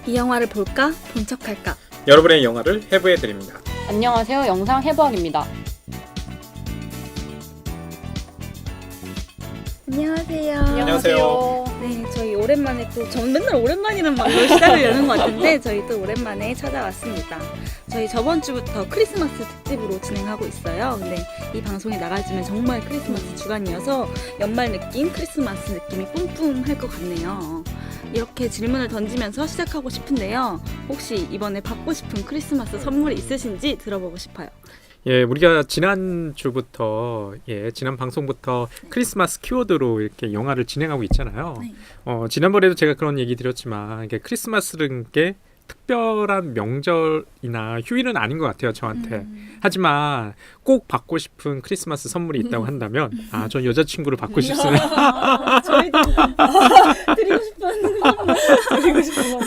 이 영화를 볼까? 본 척할까? 여러분의 영화를 해부해드립니다. 안녕하세요. 영상 해부학입니다. 안녕하세요. 안녕하세요. 네, 저희 오랜만에 전 맨날 오랜만이란 말로 시작을 여는 것 같은데 저희 또 오랜만에 찾아왔습니다. 저희 저번 주부터 크리스마스 특집으로 진행하고 있어요. 근데 이 방송이 나갈 즈면 정말 크리스마스 주간이어서 연말 느낌, 크리스마스 느낌이 뿜뿜할 것 같네요. 이렇게 질문을 던지면서 시작하고 싶은데요. 혹시 이번에 받고 싶은 크리스마스 선물이 있으신지 들어보고 싶어요. 예, 우리가 지난 방송부터 크리스마스 키워드로 이렇게 영화를 진행하고 있잖아요. 네. 지난번에도 제가 그런 얘기 드렸지만 이게 크리스마스라는 게 특별한 명절이나 휴일은 아닌 것 같아요, 저한테. 하지만 꼭 받고 싶은 크리스마스 선물이 있다고 한다면 전 여자친구를 받고 싶습니다. 저희도 드리고 싶은 선물.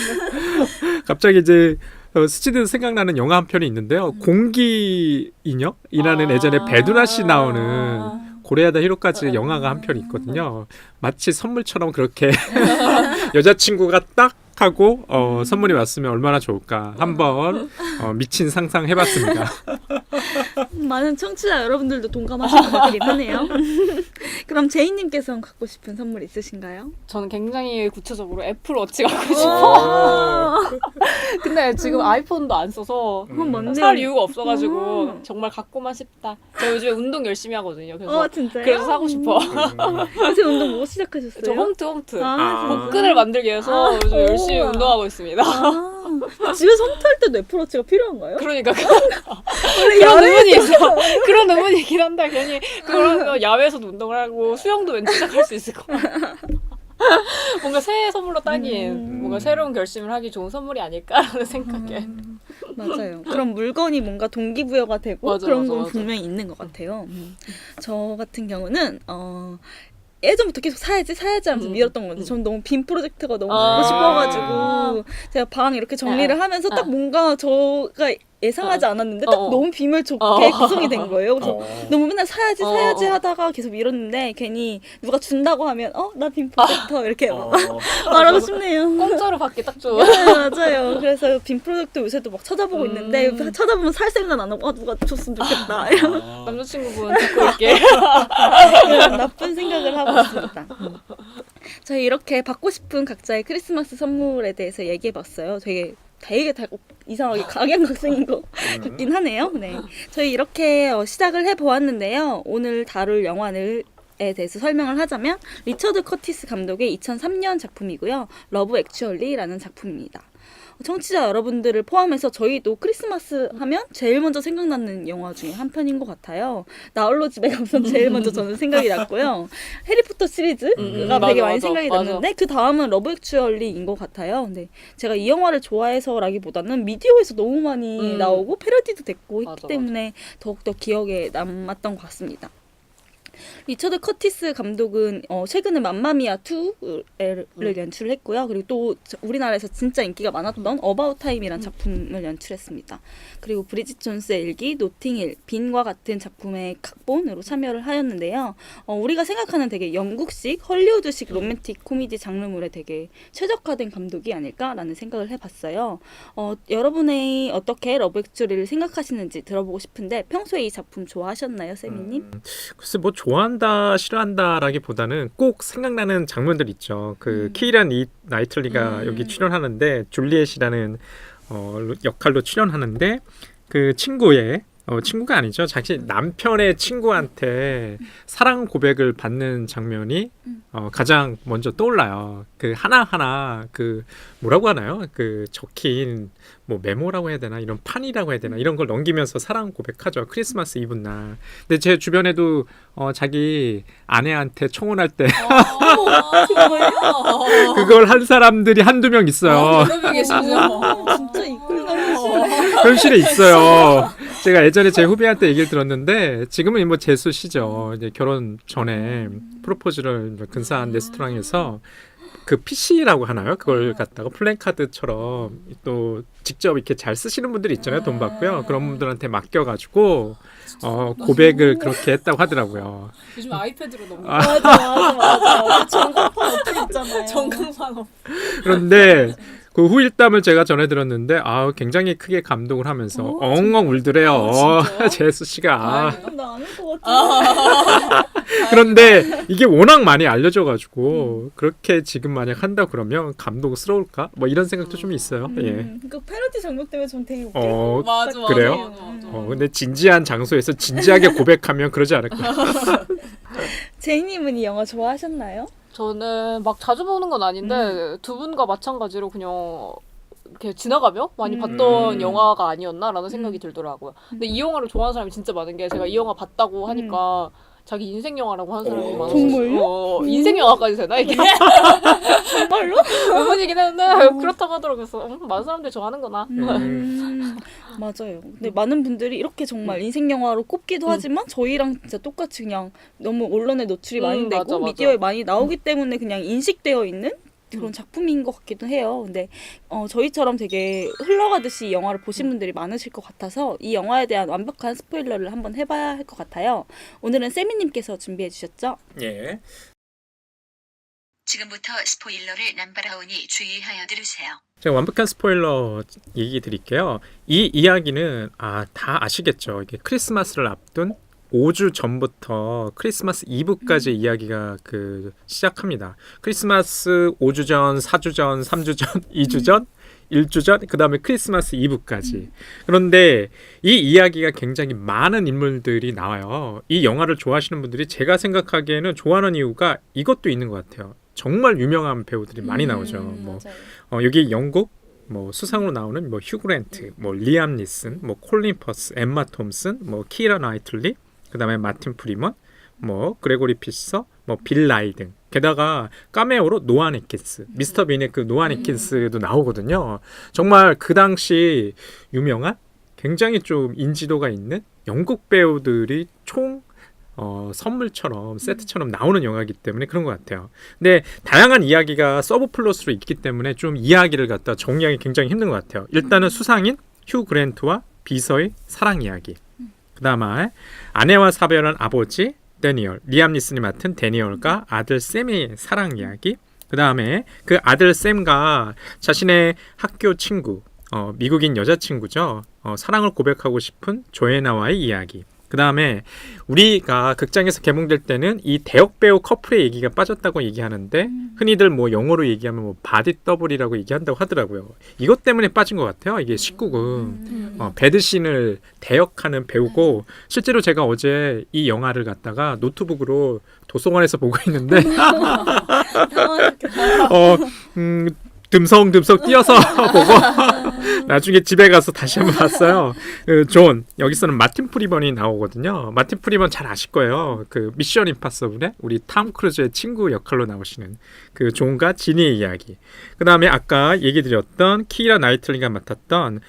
갑자기 이제 스치듯 생각나는 영화 한 편이 있는데요. 공기 인형이라는 예전에 배두나 씨 나오는 고레야다 히로까지 영화가 한 편이 있거든요. 마치 선물처럼 그렇게 여자친구가 딱 하고 선물이 왔으면 얼마나 좋을까 한번 미친 상상 해봤습니다. 많은 청취자 여러분들도 동감하실 것 같긴 하네요. 그럼 제이님께서는 갖고 싶은 선물 있으신가요? 저는 굉장히 구체적으로 애플워치 갖고 싶어요. 근데 지금 아이폰도 안 써서 뭔데? 살 이유가 없어가지고 정말 갖고만 싶다. 제가 요즘에 운동 열심히 하거든요. 그래서 진짜요? 그래서 사고 싶어. 요새 운동 뭐 시작하셨어요? 저 홈트. 진짜? 복근을 만들기 위해서 요즘 열심히 운동하고 있습니다. 집에서 홈트할 때도 애플워치가 필요한가요? 그러니까 원래 그런 의문이 있어. 그런 의문이 있긴 한데 괜히 그런 야외에서도 운동을 하고 수영도 왠지 시작할 수 있을 것 같아. 뭔가 새해 선물로 따긴 뭔가 새로운 결심을 하기 좋은 선물이 아닐까라는 생각에. 맞아요. 그런 물건이 뭔가 동기부여가 되고 그런 건 분명히 있는 것 같아요. 저 같은 경우는 예전부터 계속 사야지 하면서 미뤘던 건데 전 너무 빔 프로젝트가 너무 보고 싶어가지고 제가 방 이렇게 정리를 하면서 딱 뭔가 저가 예상하지 않았는데 딱 너무 빔을 좋게 구성이 된 거예요. 그래서 너무 맨날 사야지 하다가 계속 미뤘는데 괜히 누가 준다고 하면 나 빔 프로젝터 이렇게 말하고 싶네요. 공짜로 받기 딱 좋아. 네, 맞아요. 그래서 빔 프로젝트 요새도 막 찾아보고 있는데 찾아보면 살 생각 안 하고 누가 줬으면 좋겠다 이런 남자친구분 듣고 올게. 이런 나쁜 생각을 하고 있습니다. 저희 이렇게 받고 싶은 각자의 크리스마스 선물에 대해서 얘기해봤어요. 되게 이상하게 각양각색인 것 같긴 하네요. 네, 저희 이렇게 시작을 해보았는데요. 오늘 다룰 영화를 에 대해서 설명을 하자면 리처드 커티스 감독의 2003년 작품이고요. 러브 액츄얼리라는 작품입니다. 청취자 여러분들을 포함해서 저희도 크리스마스 하면 제일 먼저 생각나는 영화 중에 한 편인 것 같아요. 나홀로 집에 가면 제일 먼저 저는 생각이 났고요. 해리포터 시리즈가 되게 많이 생각이 났는데 그 다음은 러브 액츄얼리인 것 같아요. 근데 제가 이 영화를 좋아해서라기보다는 미디어에서 너무 많이 나오고 패러디도 됐고 했기 때문에 더욱더 기억에 남았던 것 같습니다. 리처드 커티스 감독은 최근에 맘마미아 2를 연출을 했고요. 그리고 또 우리나라에서 진짜 인기가 많았던 어바웃 타임이라는 작품을 연출했습니다. 그리고 브리짓 존스의 일기, 노팅힐, 빈과 같은 작품의 각본으로 참여를 하였는데요. 우리가 생각하는 되게 영국식, 헐리우드식 로맨틱 코미디 장르물에 되게 최적화된 감독이 아닐까라는 생각을 해봤어요. 여러분의 어떻게 러브 액츄얼리를 생각하시는지 들어보고 싶은데 평소에 이 작품 좋아하셨나요, 세미님? 글쎄 뭐 좋아한다 싫어한다라기보다는 꼭 생각나는 장면들 있죠. 그 키이라 나이틀리가 여기 출연하는데 줄리엣이라는 역할로 출연하는데 그 친구가 아니죠. 자기 남편의 친구한테 사랑 고백을 받는 장면이 가장 먼저 떠올라요. 그 하나하나 그 뭐라고 하나요? 그 적힌 뭐 메모라고 해야 되나 이런 판이라고 해야 되나 이런 걸 넘기면서 사랑 고백하죠. 크리스마스 이브 날. 근데 제 주변에도 자기 아내한테 청혼할 때 그걸 한 사람들이 한두 명 있어요. 진짜 현실에 있어요. 제가 예전에 제 후배한테 얘기를 들었는데 지금은 뭐 재수시죠. 이제 결혼 전에 프로포즈를 근사한 레스토랑에서 그 PC라고 하나요? 그걸 갖다가 플랜카드처럼 또 직접 이렇게 잘 쓰시는 분들이 있잖아요. 돈 받고요. 그런 분들한테 맡겨가지고 고백을 그렇게 했다고 하더라고요. 요즘 아이패드로 너무 맞아. 전광판 어플 있잖아요. 전광판 어플. 그런데 그 후일담을 제가 전해 들었는데 굉장히 크게 감동을 하면서 엉엉 울더래요. 진짜요? 제수 씨가. 나 아닐 것 같아. 그런데 이게 워낙 많이 알려져가지고 그렇게 지금 만약 한다 그러면 감동스러울까? 뭐 이런 생각도 좀 있어요. 예. 그 패러디 장면 때문에 전 되게 웃겨. 맞아. 그래요? 맞아. 근데 진지한 장소에서 진지하게 고백하면 그러지 않을까? 제이님은 이 영화 좋아하셨나요? 저는 막 자주 보는 건 아닌데 두 분과 마찬가지로 그냥 이렇게 지나가며 많이 봤던 영화가 아니었나라는 생각이 들더라고요. 근데 이 영화를 좋아하는 사람이 진짜 많은 게 제가 이 영화 봤다고 하니까 자기 인생 영화라고 하는 사람이 많았어요. 정말요? 인생 영화까지 되나 이게? 정말로? 의문이긴 했는데 그렇다고 하더라고요. 그래서 많은 사람들이 좋아하는구나. 맞아요. 근데 많은 분들이 이렇게 정말 인생 영화로 꼽기도 하지만 저희랑 진짜 똑같이 그냥 너무 언론에 노출이 많이 되고 맞아. 미디어에 많이 나오기 때문에 그냥 인식되어 있는 그런 작품인 것 같기도 해요. 근데 저희처럼 되게 흘러가듯이 이 영화를 보신 분들이 많으실 것 같아서 이 영화에 대한 완벽한 스포일러를 한번 해봐야 할 것 같아요. 오늘은 세미님께서 준비해 주셨죠? 예. 지금부터 스포일러를 남발하오니 주의하여 들으세요. 제가 완벽한 스포일러 얘기 드릴게요. 이 이야기는 다 아시겠죠. 이게 크리스마스를 앞둔 5주 전부터 크리스마스 이브까지 이야기가 시작합니다. 크리스마스 5주 전, 4주 전, 3주 전, 2주 전, 1주 전, 그 다음에 크리스마스 이브까지. 그런데 이 이야기가 굉장히 많은 인물들이 나와요. 이 영화를 좋아하시는 분들이 제가 생각하기에는 좋아하는 이유가 이것도 있는 것 같아요. 정말 유명한 배우들이 많이 나오죠. 여기 영국 수상으로 나오는 휴 그랜트, 리암 니슨, 콜린 퍼스, 엠마 톰슨, 키라 나이틀리, 그다음에 마틴 프리먼, 그레고리 피서, 빌 라이든. 게다가 카메오로 노아 닉킨스, 미스터 빈의 그 노아 닉킨스도 나오거든요. 정말 그 당시 유명한 굉장히 좀 인지도가 있는 영국 배우들이 총 선물처럼 세트처럼 나오는 영화이기 때문에 그런 것 같아요. 근데 다양한 이야기가 서브 플롯으로 있기 때문에 좀 이야기를 갖다 정리하기 굉장히 힘든 것 같아요. 일단은 수상인 휴 그랜트와 비서의 사랑 이야기. 그 다음에 아내와 사별한 아버지 데니얼, 리암 니슨이 맡은 데니얼과 아들 샘의 사랑 이야기. 그 다음에 그 아들 샘과 자신의 학교 친구, 미국인 여자친구죠. 사랑을 고백하고 싶은 조애나와의 이야기. 그 다음에 우리가 극장에서 개봉될 때는 이 대역 배우 커플의 얘기가 빠졌다고 얘기하는데 흔히들 영어로 얘기하면 바디 더블이라고 얘기한다고 하더라고요. 이것 때문에 빠진 것 같아요. 이게 19금 배드신을 대역하는 배우고 실제로 제가 어제 이 영화를 갖다가 노트북으로 도서관에서 보고 있는데 듬성듬성 뛰어서 보고 나중에 집에 가서 다시 한번 봤어요. 존, 여기서는 마틴 프리먼이 나오거든요. 마틴 프리먼 잘 아실 거예요. 그 미션 임파서블의 우리 탐 크루즈의 친구 역할로 나오시는 그 존과 지니의 이야기. 그 다음에 아까 얘기 드렸던 키라 나이틀리가 맡았던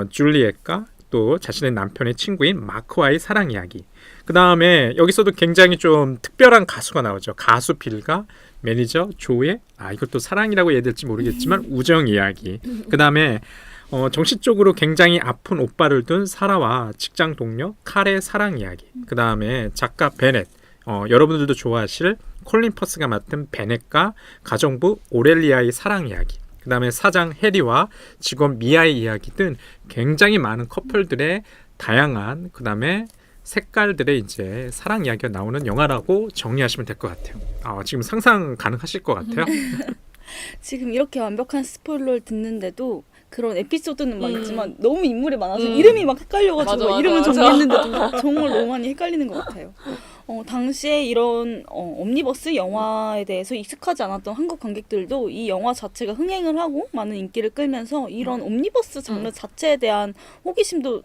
줄리엣과 또 자신의 남편의 친구인 마크와의 사랑 이야기. 그 다음에 여기서도 굉장히 좀 특별한 가수가 나오죠. 가수 빌과 매니저 조의 이것도 사랑이라고 해야 될지 모르겠지만 우정 이야기. 그 다음에 정신적으로 굉장히 아픈 오빠를 둔 사라와 직장 동료 칼의 사랑 이야기. 그 다음에 작가 베넷, 여러분들도 좋아하실 콜린 퍼스가 맡은 베넷과 가정부 오렐리아의 사랑 이야기. 그 다음에 사장 해리와 직원 미아의 이야기 등 굉장히 많은 커플들의 다양한 그 다음에 색깔들의 이제 사랑 이야기가 나오는 영화라고 정리하시면 될 것 같아요. 지금 상상 가능하실 것 같아요. 지금 이렇게 완벽한 스포일러를 듣는데도 그런 에피소드는 많지만 너무 인물이 많아서 이름이 막 헷갈려가지고 맞아. 이름은 정리했는데도 정말 너무 많이 헷갈리는 것 같아요. 당시에 이런 옴니버스 영화에 대해서 익숙하지 않았던 한국 관객들도 이 영화 자체가 흥행을 하고 많은 인기를 끌면서 이런 옴니버스 장르 자체에 대한 호기심도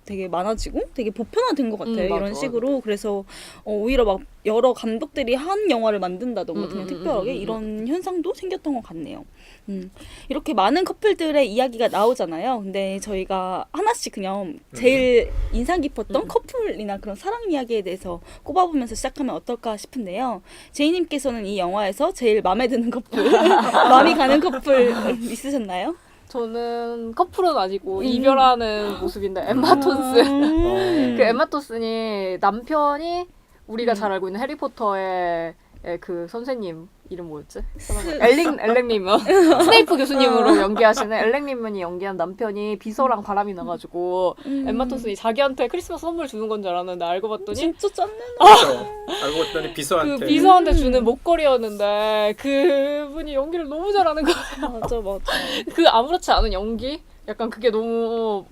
되게 많아지고 되게 보편화된 것 같아요. 이런 식으로. 그래서 오히려 막 여러 감독들이 한 영화를 만든다던가 그냥 특별하게 이런 현상도 생겼던 것 같네요. 이렇게 많은 커플들의 이야기가 나오잖아요. 근데 저희가 하나씩 그냥 제일 인상 깊었던 커플이나 그런 사랑 이야기에 대해서 꼽아보면서 시작하면 어떨까 싶은데요. 제이님께서는 이 영화에서 제일 마음에 드는 커플, 마음이 가는 커플 있으셨나요? 저는 커플은 아니고 이별하는 모습인데 엠마 톤슨. 그 엠마 톤슨이 남편이 우리가 잘 알고 있는 해리포터의 그 선생님 이름 뭐였지? 엘렉 리먼 스네이프 교수님으로 연기하시는 엘렉 리먼이 연기한 남편이 비서랑 바람이 나가지고 엠마 톰슨이 자기한테 크리스마스 선물 주는 건 줄 알았는데 알고 봤더니 진짜 짠네. 알고 봤더니 비서한테 그 비서한테 주는 목걸이였는데 그분이 연기를 너무 잘하는 거예요. 맞아 맞아. 그 아무렇지 않은 연기? 약간 그게 너무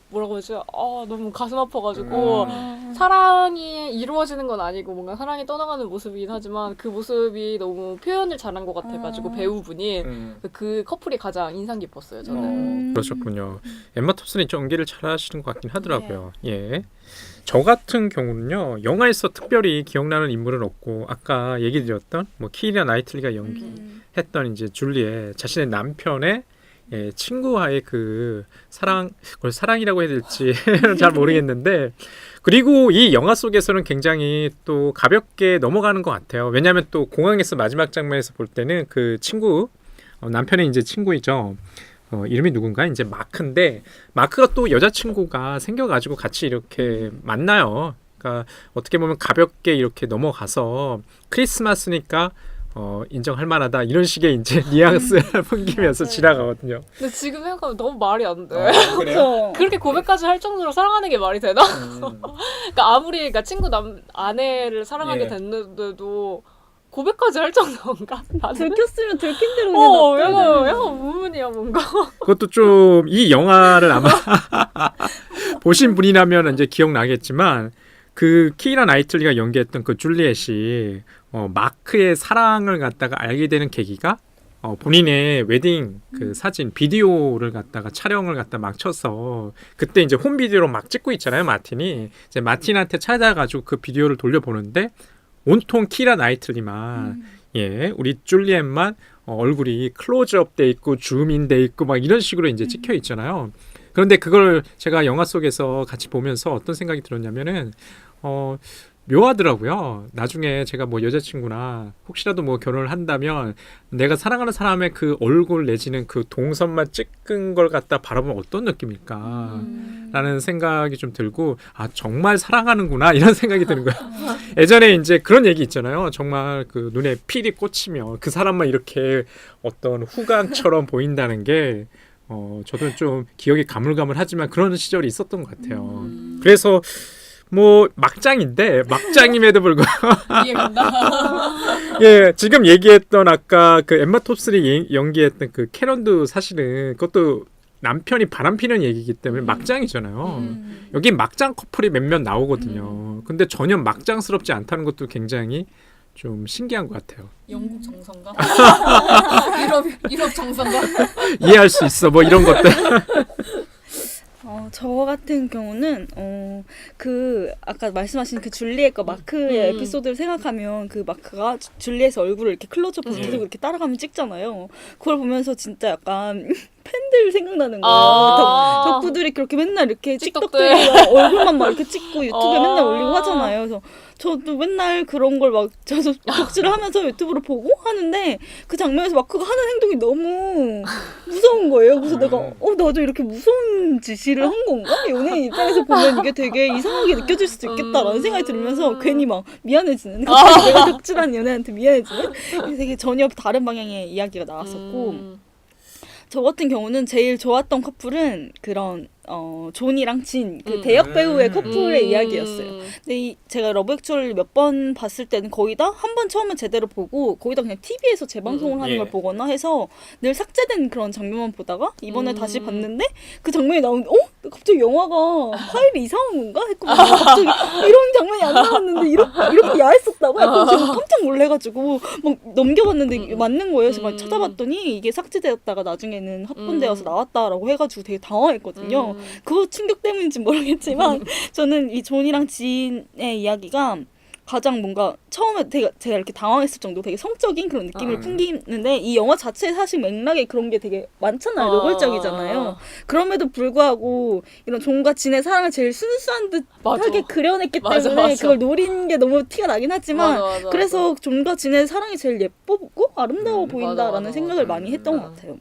뭐라고 해야지? 너무 가슴 아파가지고 사랑이 이루어지는 건 아니고 뭔가 사랑이 떠나가는 모습이긴 하지만 그 모습이 너무 표현을 잘한 것 같아가지고 배우분이 그 커플이 가장 인상 깊었어요 저는. 그러셨군요. 엠마 톰슨이 연기를 잘하시는 것 같긴 하더라고요. 예. 저 같은 경우는요 영화에서 특별히 기억나는 인물은 없고 아까 얘기 드렸던 뭐 키이라 나이틀리가 연기했던 이제 줄리의 자신의 남편의 친구와의 그 그걸 사랑이라고 해야 될지 잘 모르겠는데 그리고 이 영화 속에서는 굉장히 또 가볍게 넘어가는 것 같아요. 왜냐하면 또 공항에서 마지막 장면에서 볼 때는 그 친구 남편의 이제 친구이죠. 이름이 누군가 이제 마크인데 마크가 또 여자친구가 생겨가지고 같이 이렇게 만나요. 그러니까 어떻게 보면 가볍게 이렇게 넘어가서 크리스마스니까 인정할 만하다 이런 식의 이제 뉘앙스를 풍기면서 지나가거든요. 근데 지금 생각하면 너무 말이 안 돼. 그래요? 그렇게 고백까지 할 정도로 사랑하는 게 말이 되나? 그러니까 아무리 친구 아내를 사랑하게 됐는데도 고백까지 할 정도인가? 들켰으면 들킨 대로 그냥 놔둬야 약간 무문이야 뭔가. 그것도 좀 이 영화를 아마 보신 분이라면 이제 기억나겠지만 그 키이라 나이틀리가 연기했던 그 줄리엣이 마크의 사랑을 갖다가 알게 되는 계기가 본인의 웨딩 그 사진 비디오를 갖다가 촬영을 갖다 막 쳐서 그때 이제 홈 비디오로 막 찍고 있잖아요 마틴이 이제 마틴한테 찾아가지고 그 비디오를 돌려보는데 온통 키이라 나이틀리만 우리 줄리엣만 얼굴이 클로즈업 돼 있고 줌인 돼 있고 막 이런 식으로 이제 찍혀 있잖아요. 그런데 그걸 제가 영화 속에서 같이 보면서 어떤 생각이 들었냐면은 묘하더라고요. 나중에 제가 뭐 여자친구나 혹시라도 뭐 결혼을 한다면 내가 사랑하는 사람의 그 얼굴 내지는 그 동선만 찍은 걸 갖다 바라보면 어떤 느낌일까 라는 생각이 좀 들고 정말 사랑하는구나 이런 생각이 드는 거예요. 예전에 이제 그런 얘기 있잖아요. 정말 그 눈에 필이 꽂히면 그 사람만 이렇게 어떤 후광처럼 보인다는 게 저도 좀 기억이 가물가물하지만 그런 시절이 있었던 것 같아요. 그래서 뭐 막장임에도 불구하고 이해간다. 지금 얘기했던 아까 그 엠마 톰슨이 연기했던 그 캐런도 사실은 그것도 남편이 바람피는 얘기이기 때문에 막장이잖아요. 여기 막장 커플이 몇몇 나오거든요. 근데 전혀 막장스럽지 않다는 것도 굉장히 좀 신기한 것 같아요. 영국 정성가? 유럽 정성가? 이해할 수 있어 뭐 이런 것들. 저 같은 경우는 그 아까 말씀하신 그 줄리엣과 마크의 에피소드를 생각하면 그 마크가 줄리엣의 얼굴을 이렇게 클로즈업해서 계속 이렇게 따라가면 찍잖아요. 그걸 보면서 진짜 약간 팬들 생각나는 거예요. 덕후들이 그렇게 맨날 이렇게 틱톡들이랑 얼굴만 막 이렇게 찍고 유튜브에 맨날 올리고 하잖아요. 그래서 저도 맨날 그런 걸 막 저도 덕질을 하면서 유튜브로 보고 하는데 그 장면에서 마크가 하는 행동이 너무 무서운 거예요. 그래서 내가 나도 이렇게 무서운 지시를 한 건가? 연예인 입장에서 보면 이게 되게 이상하게 느껴질 수도 있겠다라는 생각이 들면서 괜히 막 미안해지는 갑자기 내가 덕질한 연예한테 미안해지는 되게 전혀 다른 방향의 이야기가 나왔었고 저 같은 경우는 제일 좋았던 커플은 그런 존이랑 진, 그 대역 배우의 커플의 이야기였어요. 근데 제가 러브 액츄얼리 몇 번 봤을 때는 거의 다 한 번 처음에 제대로 보고 거의 다 그냥 TV에서 재방송을 하는 걸 보거나 해서 늘 삭제된 그런 장면만 보다가 이번에 다시 봤는데 그 장면이 나오는데 갑자기 영화가 파일이 이상한 건가? 했고 갑자기 이런 장면이 안 나왔는데 이렇게 야했었다고? 약간 제가 깜짝 놀래가지고 막 넘겨봤는데 맞는 거예요. 그래서 막 찾아봤더니 이게 삭제되었다가 나중에는 합본되어서 나왔다라고 해가지고 되게 당황했거든요. 그거 충격 때문인지 모르겠지만 저는 이 존이랑 진의 이야기가 가장 뭔가 처음에 제가 이렇게 당황했을 정도 되게 성적인 그런 느낌을 풍기는데 이 영화 자체에 사실 맥락에 그런 게 되게 많잖아요. 노골적이잖아요. 그럼에도 불구하고 이런 존과 진의 사랑을 제일 순수한 듯하게 그려냈기 때문에 그걸 노린 게 너무 티가 나긴 하지만 그래서 존과 진의 사랑이 제일 예쁘고 아름다워 보인다라는 생각을 많이 했던 것 같아요.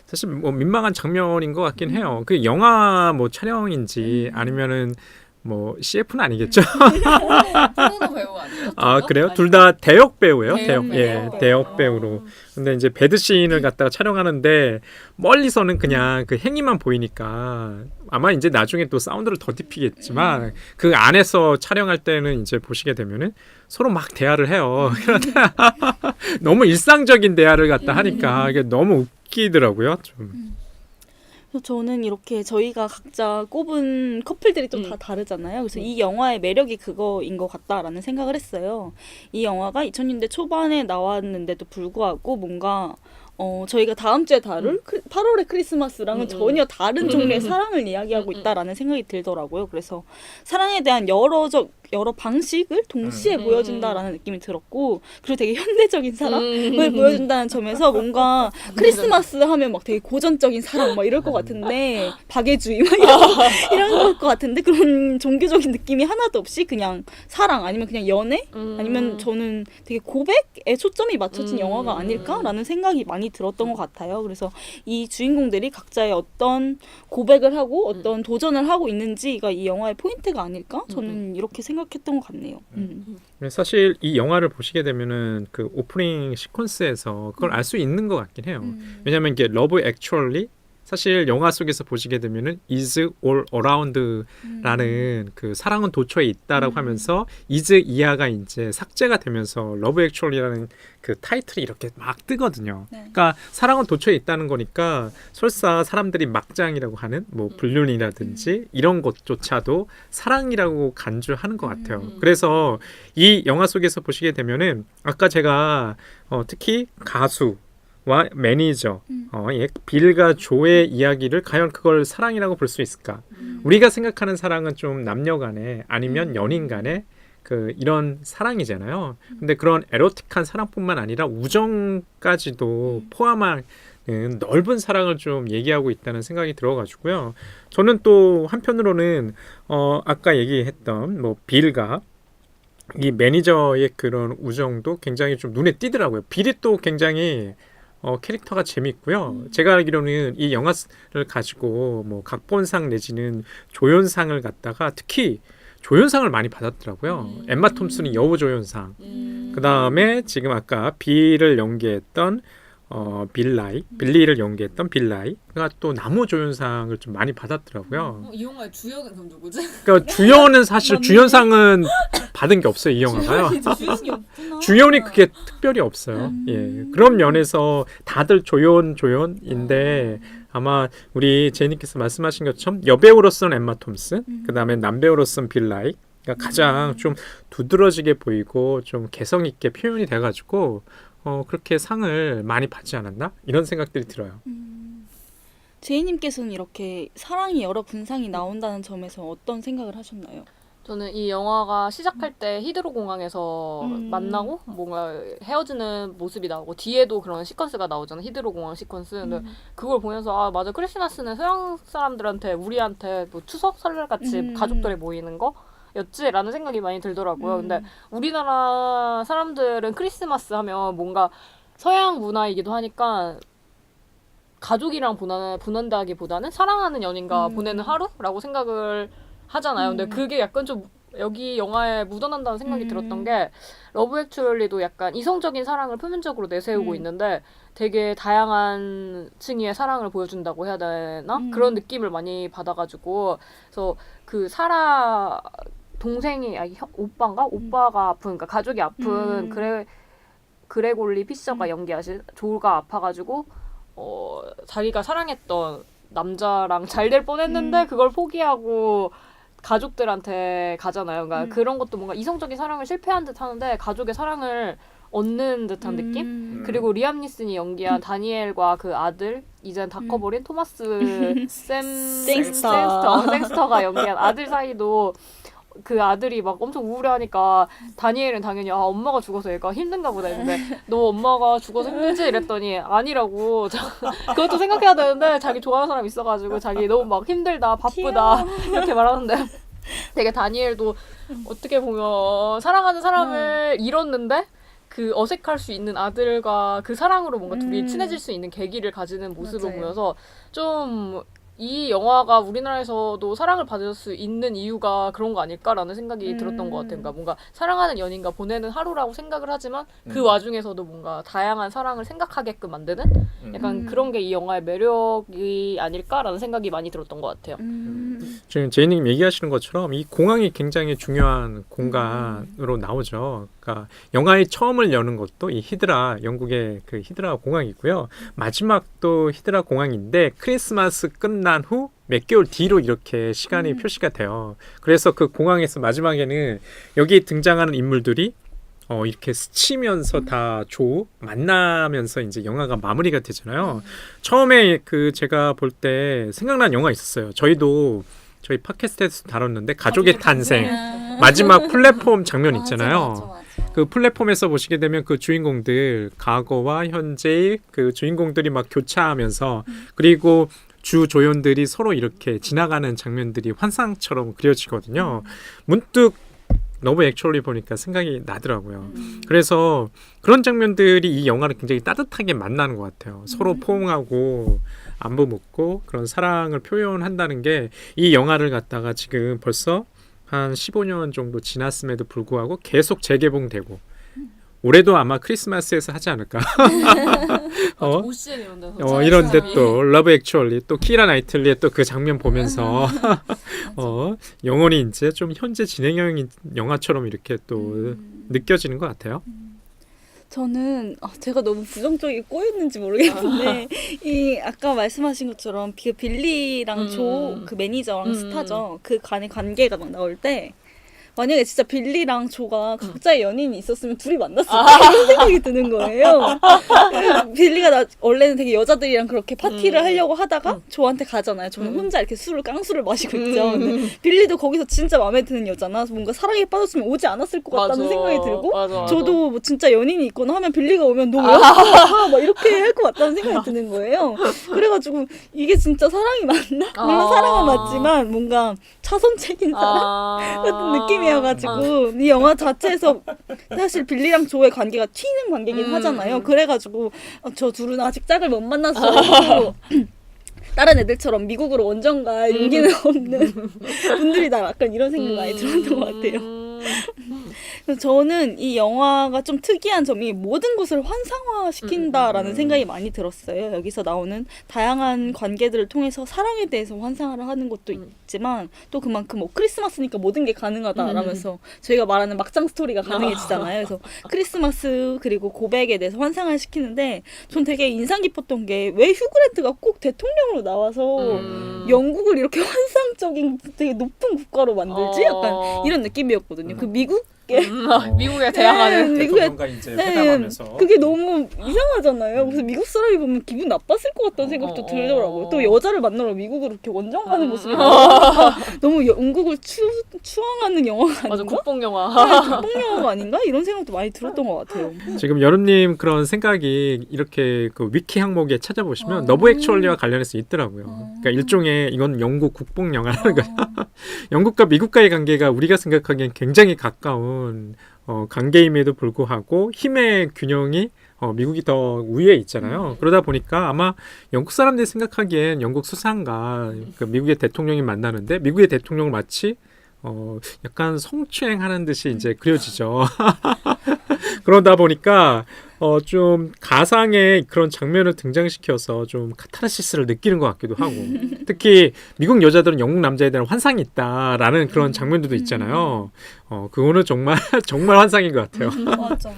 사실 뭐 민망한 장면인 것 같긴 해요. 그 영화 뭐 촬영인지 아니면은 뭐 CF는 아니겠죠? 포르노 배우 아니에요? 아 그래요? 둘 다 대역 배우예요. 대역 예, 배우. 대역 배우로. 근데 이제 배드씬을 갖다가 촬영하는데 멀리서는 그냥 그 행위만 보이니까 아마 이제 나중에 또 사운드를 더 입히겠지만 그 안에서 촬영할 때는 이제 보시게 되면은 서로 막 대화를 해요. 그러다 너무 일상적인 대화를 갖다 하니까 이게 너무 웃기더라고요. 좀. 그래서 저는 이렇게 저희가 각자 꼽은 커플들이 좀 다 다르잖아요. 그래서 이 영화의 매력이 그거인 것 같다라는 생각을 했어요. 이 영화가 2000년대 초반에 나왔는데도 불구하고 뭔가 저희가 다음 주에 다룰 8월의 크리스마스랑은 전혀 다른 종류의 사랑을 이야기하고 있다라는 생각이 들더라고요. 그래서 사랑에 대한 여러 방식을 동시에 보여준다라는 느낌이 들었고, 그리고 되게 현대적인 사랑을 보여준다는 점에서 뭔가 크리스마스 하면 막 되게 고전적인 사랑 막 이럴 것 같은데, 박애주의 막 이런 것 같은데, 그런 종교적인 느낌이 하나도 없이 그냥 사랑 아니면 그냥 연애 아니면 저는 되게 고백에 초점이 맞춰진 영화가 아닐까라는 생각이 많이 들었던 것 같아요. 그래서 이 주인공들이 각자의 어떤 고백을 하고 어떤 도전을 하고 있는지가 이 영화의 포인트가 아닐까? 저는 이렇게 생각했던 것 같네요. 사실 이 영화를 보시게 되면은 그 오프닝 시퀀스에서 그걸 알 수 있는 것 같긴 해요. 왜냐하면 이게 러브 액츄얼리 사실 영화 속에서 보시게 되면은 is all around라는 그 사랑은 도처에 있다라고 하면서 is 이하가 이제 삭제가 되면서 러브 액츄얼리라는 그 타이틀이 이렇게 막 뜨거든요. 네. 그러니까 사랑은 도처에 있다는 거니까 설사 사람들이 막장이라고 하는 뭐 불륜이라든지 이런 것조차도 사랑이라고 간주하는 것 같아요. 그래서 이 영화 속에서 보시게 되면은 아까 제가 특히 가수 와 매니저, 빌과 조의 이야기를 과연 그걸 사랑이라고 볼 수 있을까? 우리가 생각하는 사랑은 좀 남녀간에 아니면 연인간에 그 이런 사랑이잖아요. 근데 그런 에로틱한 사랑뿐만 아니라 우정까지도 포함한 넓은 사랑을 좀 얘기하고 있다는 생각이 들어가지고요. 저는 또 한편으로는 아까 얘기했던 뭐 빌과 이 매니저의 그런 우정도 굉장히 좀 눈에 띄더라고요. 빌이 또 굉장히 캐릭터가 재밌고요. 제가 알기로는 이 영화를 가지고 뭐 각본상 내지는 조연상을 갖다가 특히 조연상을 많이 받았더라고요. 엠마 톰슨이 여우 조연상. 그 다음에 지금 아까 빌을 연기했던 빌리를 연기했던 빌라이가 또 나무 조연상을 좀 많이 받았더라고요. 이 영화의 주연은 그럼 누구지? 그러니까 주연은 사실 주연상은 받은 게 없어요, 이 영화가요. 주인이 없구나. 주연이 그게 특별히 없어요. 예. 그런 면에서 다들 조연인데 아마 우리 제이님께서 말씀하신 것처럼 여배우로서는 엠마 톰슨, 그 다음에 남배우로서는 빌라이 그러니까 가장 좀 두드러지게 보이고 좀 개성 있게 표현이 돼가지고 그렇게 상을 많이 받지 않았나? 이런 생각들이 들어요. 제이님께서는 이렇게 사랑이 여러 분상이 나온다는 점에서 어떤 생각을 하셨나요? 저는 이 영화가 시작할 때 히드로 공항에서 만나고 뭔가 헤어지는 모습이 나오고 뒤에도 그런 시퀀스가 나오잖아요. 히드로 공항 시퀀스. 근데 그걸 보면서 아 맞아 크리스마스는 서양 사람들한테 우리한테 뭐 추석 설날 같이 가족들이 모이는 거 였지라는 생각이 많이 들더라고요. 근데 우리나라 사람들은 크리스마스 하면 뭔가 서양 문화이기도 하니까 가족이랑 보낸다기보다는 사랑하는 연인과 보내는 하루라고 생각을 하잖아요. 근데 그게 약간 좀 여기 영화에 묻어난다는 생각이 들었던 게 러브 액츄얼리도 약간 이성적인 사랑을 표면적으로 내세우고 있는데 되게 다양한 층의 사랑을 보여준다고 해야 되나? 그런 느낌을 많이 받아가지고 그래서 그 동생이 오빠인가? 오빠가 아픈 그러니까 가족이 아픈 그레골리 피셔가 연기하신 조가 아파가지고 자기가 사랑했던 남자랑 잘 될 뻔했는데 그걸 포기하고 가족들한테 가잖아요. 그러니까 그런 것도 뭔가 이성적인 사랑을 실패한 듯 하는데 가족의 사랑을 얻는 듯한 느낌? 그리고 리암 니슨이 연기한 다니엘과 그 아들 이젠 다 커버린 토마스 생스터가 연기한 아들 사이도 그 아들이 막 엄청 우울해하니까 다니엘은 당연히 엄마가 죽어서 얘가 힘든가 보다 했는데 너 엄마가 죽어서 힘들지? 이랬더니 아니라고 그것도 생각해야 되는데 자기 좋아하는 사람 있어가지고 자기 너무 막 힘들다 바쁘다 이렇게 말하는데 되게 다니엘도 어떻게 보면 사랑하는 사람을 잃었는데 그 어색할 수 있는 아들과 그 사랑으로 뭔가 둘이 친해질 수 있는 계기를 가지는 모습을 맞아요. 보면서 좀 이 영화가 우리나라에서도 사랑을 받을 수 있는 이유가 그런 거 아닐까라는 생각이 들었던 것 같아요. 그러니까 뭔가 사랑하는 연인과 보내는 하루라고 생각을 하지만 그 와중에서도 뭔가 다양한 사랑을 생각하게끔 만드는 약간 그런 게 이 영화의 매력이 아닐까라는 생각이 많이 들었던 것 같아요. 지금 제이님 얘기하시는 것처럼 이 공항이 굉장히 중요한 공간으로 나오죠. 그러니까 영화의 처음을 여는 것도 이 히드라, 영국의 그 히드라 공항이고요. 마지막도 히드라 공항인데 크리스마스 끝난 후 몇 개월 뒤로 이렇게 시간이 표시가 돼요. 그래서 그 공항에서 마지막에는 여기 등장하는 인물들이 이렇게 스치면서 다 만나면서 이제 영화가 마무리가 되잖아요. 처음에 그 제가 볼 때 생각난 영화 있었어요. 저희 팟캐스트에서 다뤘는데 가족의 탄생. 마지막 플랫폼 장면 있잖아요. 맞아. 그 플랫폼에서 보시게 되면 그 주인공들 과거와 현재의 그 주인공들이 막 교차하면서 그리고 주 조연들이 서로 이렇게 지나가는 장면들이 환상처럼 그려지거든요. 문득 러브 액츄얼리 보니까 생각이 나더라고요. 그래서 그런 장면들이 이 영화를 굉장히 따뜻하게 만나는 것 같아요. 서로 포옹하고 안부 묻고 그런 사랑을 표현한다는 게 이 영화를 갖다가 지금 벌써 한 15년 정도 지났음에도 불구하고 계속 재개봉되고 올해도 아마 크리스마스에서 하지 않을까. OCN 이런 데서 이런데 또 러브 액츄얼리 또 키라 나이틀리의 또 그 장면 보면서 영원히 이제 좀 현재 진행형인 영화처럼 이렇게 또 느껴지는 것 같아요. 저는 제가 너무 부정적이게 꼬였는지 모르겠는데 이 아까 말씀하신 것처럼 그 빌리랑 조 그 매니저랑 스타죠. 그 간의 관계가 막 나올 때 만약에 진짜 빌리랑 조가 각자의 연인이 있었으면 둘이 만났을까 이런 생각이 드는 거예요. 빌리가 원래는 되게 여자들이랑 그렇게 파티를 하려고 하다가 조한테 가잖아요. 저는 혼자 이렇게 깡술을 마시고 있죠. 근데 빌리도 거기서 진짜 마음에 드는 여자나 뭔가 사랑에 빠졌으면 오지 않았을 것 같다는 생각이 들고 맞아. 저도 뭐 진짜 연인이 있거나 하면 빌리가 오면 너 왜 왔어? 막 이렇게 할 것 같다는 생각이 드는 거예요. 그래가지고 이게 진짜 사랑이 맞나? 물론 사랑은 맞지만 뭔가 차선책인 사랑 같은 느낌이어가지고 이 영화 자체에서 사실 빌리랑 조의 관계가 튀는 관계긴 하잖아요. 그래가지고 저 둘은 아직 짝을 못 만났어. 다른 애들처럼 미국으로 원정 갈 용기는 없는 분들이다. 약간 이런 생각 많이 들었던 것 같아요. 그래서 저는 이 영화가 좀 특이한 점이 모든 것을 환상화시킨다라는 생각이 많이 들었어요. 여기서 나오는 다양한 관계들을 통해서 사랑에 대해서 환상을 하는 것도 있지만 또 그만큼 크리스마스니까 모든 게 가능하다라면서 저희가 말하는 막장 스토리가 가능해지잖아요. 그래서 크리스마스 그리고 고백에 대해서 환상을 시키는데 전 되게 인상 깊었던 게 왜 휴그랜트가 꼭 대통령으로 나와서 영국을 이렇게 환상적인 되게 높은 국가로 만들지? 약간 이런 느낌이었거든요. 그 미국에 대항하는 대통령과 이제 회담하면서 그게 너무 이상하잖아요. 그래서 미국 사람이 보면 기분 나빴을 것 같다는 생각도 들더라고요. 또 여자를 만나러 미국으로 이렇게 원정 가는 모습이 너무 영국을 추앙하는 영화가 아닌가? 맞아, 국뽕 영화. 국뽕 영화가 아닌가? 이런 생각도 많이 들었던 것 같아요. 지금 여름님 그런 생각이 이렇게 그 위키 항목에 찾아보시면 러브 액츄얼리와 관련해서 있더라고요. 그러니까 일종의 이건 영국 국뽕 영화라는 거예요. 영국과 미국과의 관계가 우리가 생각하기엔 굉장히 가까운 관계임에도 불구하고 힘의 균형이 미국이 더 우위에 있잖아요. 그러다 보니까 아마 영국 사람들이 생각하기엔 영국 수상과 그 미국의 대통령이 만나는데 미국의 대통령을 마치 약간 성추행하는 듯이 이제 그려지죠. 그러다 보니까 좀 가상의 그런 장면을 등장시켜서 좀 카타르시스를 느끼는 것 같기도 하고 특히 미국 여자들은 영국 남자에 대한 환상이 있다라는 그런 장면들도 있잖아요. 그거는 정말 정말 환상인 것 같아요. 맞아.